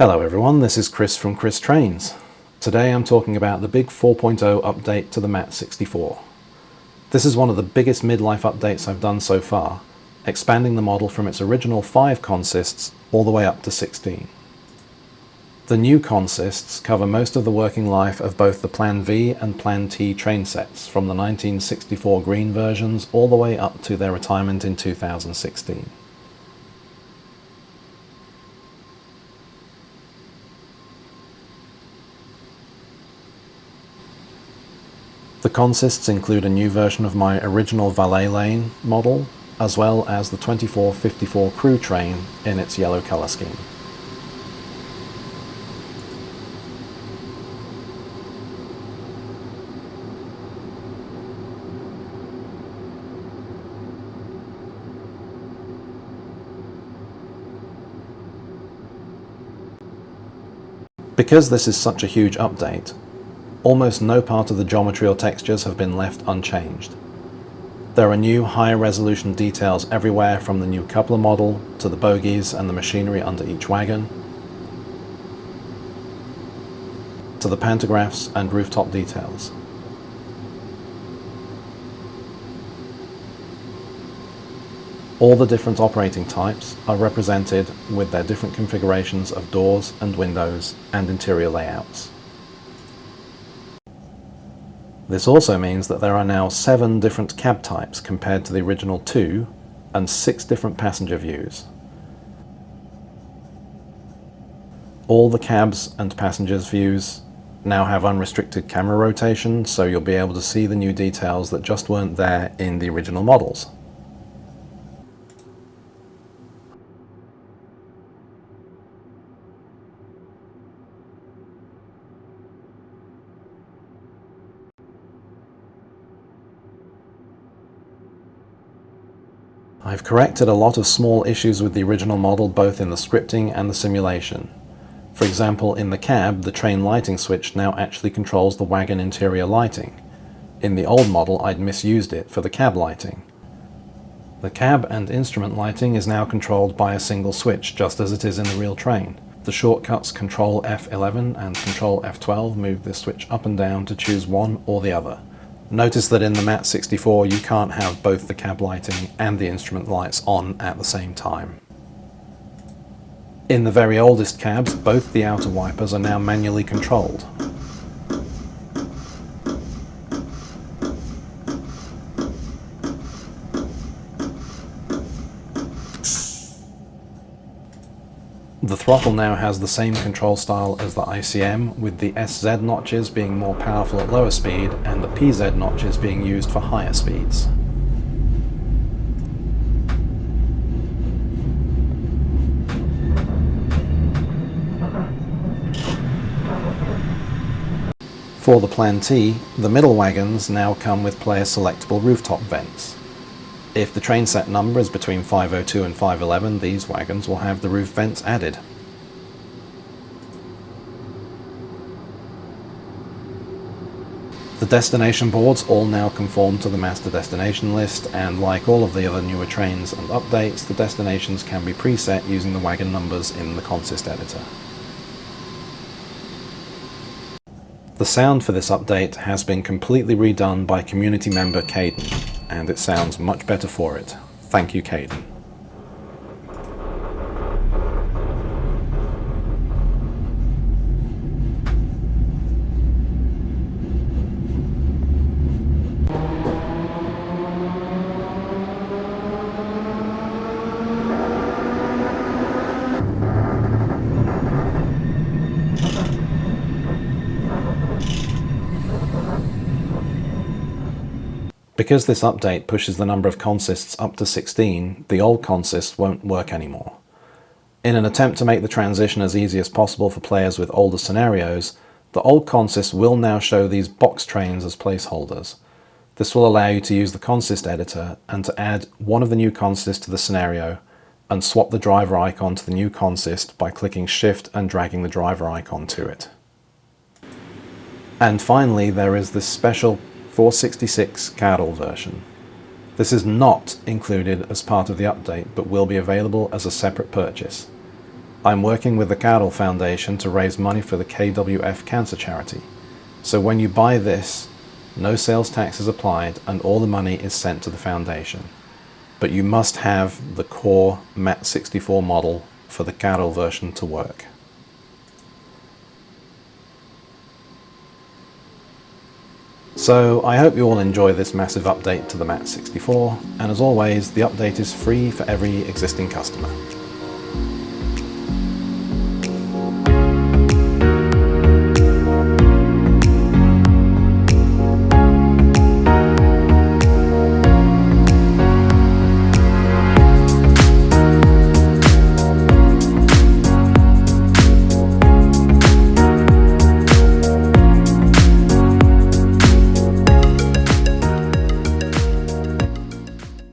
Hello everyone, this is Chris from ChrisTrains. Today I'm talking about the big 4.0 update to the Mat 64. This is one of the biggest midlife updates I've done so far, expanding the model from its original 5 consists all the way up to 16. The new consists cover most of the working life of both the Plan V and Plan T train sets, from the 1964 green versions all the way up to their retirement in 2016. The consists include a new version of my original valet lane model, as well as the 2454 crew train in its yellow colour scheme. Because this is such a huge update, almost no part of the geometry or textures have been left unchanged. There are new higher resolution details everywhere, from the new coupler model to the bogies and the machinery under each wagon, to the pantographs and rooftop details. All the different operating types are represented with their different configurations of doors and windows and interior layouts. This also means that there are now 7 different cab types compared to the original 2, and 6 different passenger views. All the cabs and passengers views now have unrestricted camera rotation, so you'll be able to see the new details that just weren't there in the original models. I've corrected a lot of small issues with the original model, both in the scripting and the simulation. For example, in the cab, the train lighting switch now actually controls the wagon interior lighting. In the old model, I'd misused it for the cab lighting. The cab and instrument lighting is now controlled by a single switch, just as it is in the real train. The shortcuts Control F11 and Control F12 move this switch up and down to choose one or the other. Notice that in the Mat 64 you can't have both the cab lighting and the instrument lights on at the same time. In the very oldest cabs, both the outer wipers are now manually controlled. The throttle now has the same control style as the ICM, with the SZ notches being more powerful at lower speed and the PZ notches being used for higher speeds. For the Plan T, the middle wagons now come with player selectable rooftop vents. If the train set number is between 502 and 511, these wagons will have the roof vents added. The destination boards all now conform to the master destination list, and like all of the other newer trains and updates, the destinations can be preset using the wagon numbers in the consist editor. The sound for this update has been completely redone by community member Caden, and it sounds much better for it. Thank you, Caden. Because this update pushes the number of consists up to 16, the old consists won't work anymore. In an attempt to make the transition as easy as possible for players with older scenarios, the old consist will now show these box trains as placeholders. This will allow you to use the consist editor and to add one of the new consists to the scenario and swap the driver icon to the new consist by clicking Shift and dragging the driver icon to it. And finally, there is this special 466 Carol version. This is not included as part of the update, but will be available as a separate purchase. I'm working with the Carol Foundation to raise money for the KWF Cancer Charity. So when you buy this, no sales tax is applied and all the money is sent to the foundation. But you must have the core Mat 64 model for the Carol version to work. So I hope you all enjoy this massive update to the Mat 64, and as always, the update is free for every existing customer.